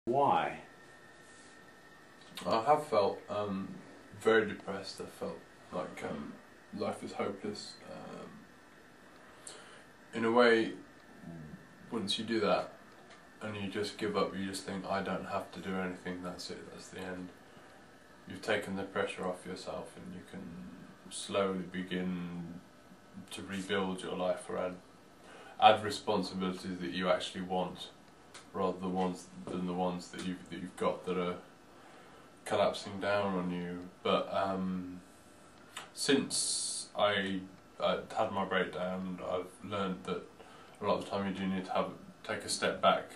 Why? I have felt very depressed. I felt like life is hopeless. In a way, once you do that and you just give up, you just think, I don't have to do anything, that's it, that's the end. You've taken the pressure off yourself and you can slowly begin to rebuild your life or add responsibilities that you actually want, rather than the ones that you've got that are collapsing down on you. But since I had my breakdown, I've learned that a lot of the time you do need to take a step back.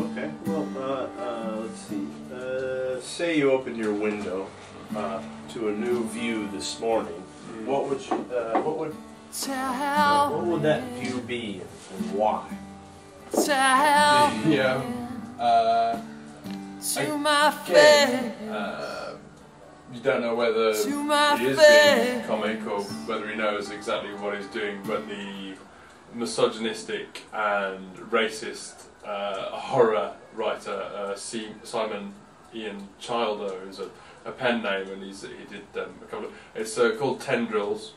Okay, well, let's see. Say you opened your window to a new view this morning. What would that view be, and why? You don't know whether he is being comic or whether he knows exactly what he's doing, but the misogynistic and racist horror writer Simon Ian Childer, who's a pen name, and he did a couple of. It's called Tendrils,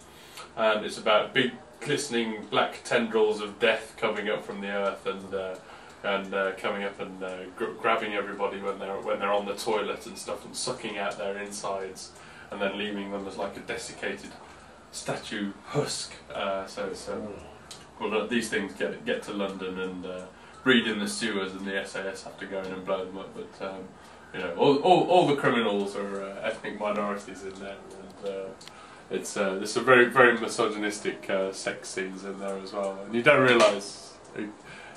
and it's about big glistening black tendrils of death coming up from the earth and coming up and grabbing everybody when they're on the toilet and stuff, and sucking out their insides, and then leaving them as like a desiccated statue husk. Well, these things get to London and breed in the sewers, and the SAS have to go in and blow them up. But you know, all the criminals are ethnic minorities in there, and there's some very very misogynistic sex scenes in there as well. And you don't realise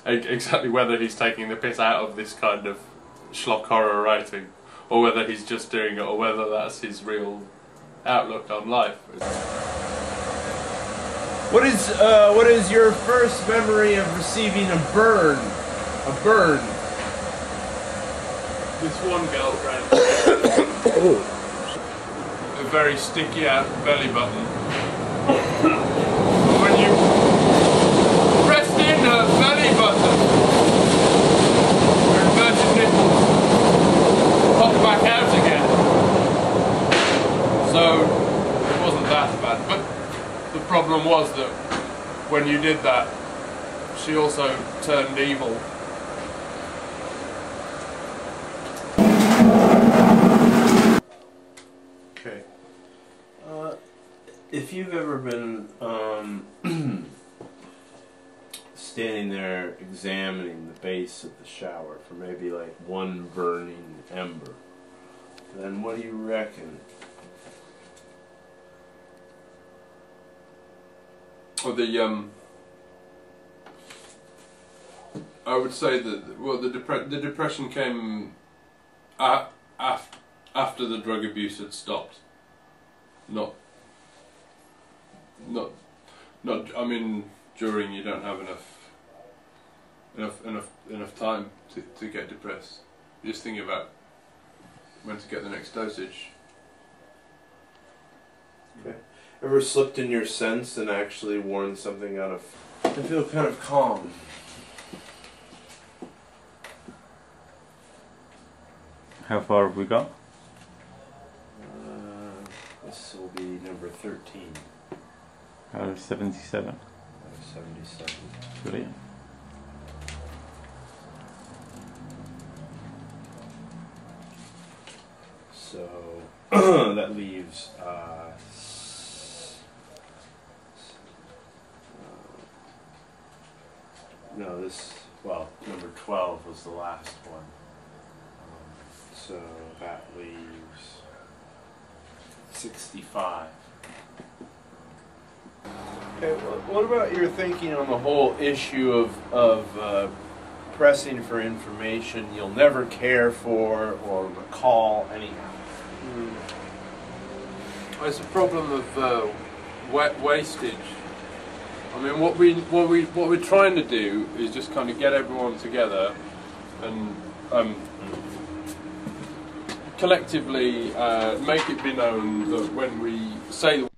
exactly whether he's taking the piss out of this kind of schlock horror writing, or whether he's just doing it, or whether that's his real outlook on life. What is your first memory of receiving a burn? A burn. This one girlfriend, a very sticky out belly button. When you pressed in her belly button, her inverted nipples popped back out again. So it wasn't that bad, but the problem was that when you did that, she also turned evil. Okay. If you've ever been standing there examining the base of the shower for maybe like one burning ember, then what do you reckon? I would say that the depression came after the drug abuse had stopped. Not. I mean, during you don't have enough time to get depressed. You're just thinking about when to get the next dosage. Okay. Ever slipped in your sense and actually worn something out of... I feel kind of calm. How far have we got? This will be number 13. Out of 77. Out of 77. Brilliant. So that leaves no, number 12 was the last one. So that leaves 65. Okay, what about your thinking on the whole issue of pressing for information you'll never care for or recall anyhow? it's a problem of wastage. I mean, what we're trying to do is just kind of get everyone together and collectively make it be known that when we say the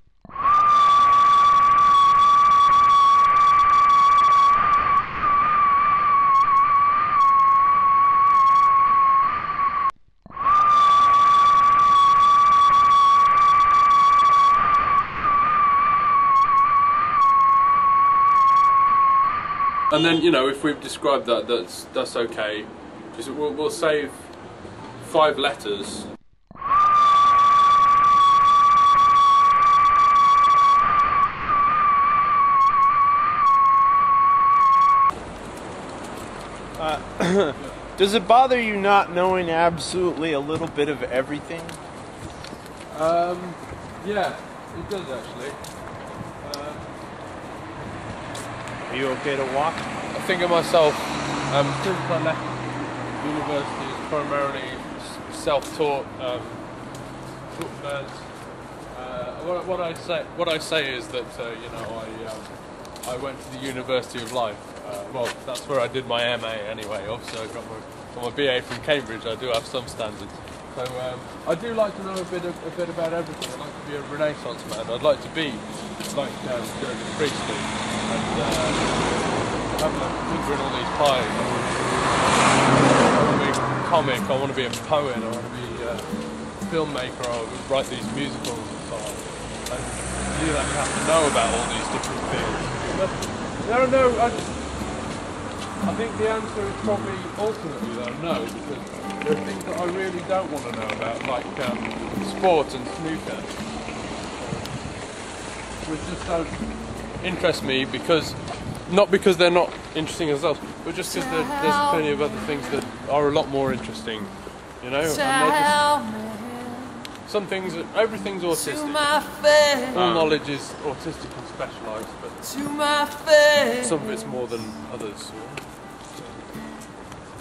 and then, you know, if we've described that, that's okay. Just we'll save 5 letters. Does it bother you not knowing absolutely a little bit of everything? Yeah, it does actually. Are you okay to walk? I think of myself, since I left university, as primarily self-taught, what I say is that you know, I went to the University of Life. Well, that's where I did my MA anyway. Obviously, I got my BA from Cambridge. I do have some standards. So I do like to know a bit about everything. I'd like to be a Renaissance man. I'd like to be like Joseph Priestley and have a finger in all these pies. I want to be a comic. I want to be a poet. I want to be a filmmaker. I want to write these musicals and so on. And to do that, you have to know about all these different fields. But there are no. I think the answer is probably ultimately though no, because there are things that I really don't want to know about, like sport and snooker, which just don't interest me, because not because they're not interesting themselves, but just because there's plenty of other things that are a lot more interesting, you know. And some things, everything's autistic. All knowledge is autistic and specialised, but some of it's more than others.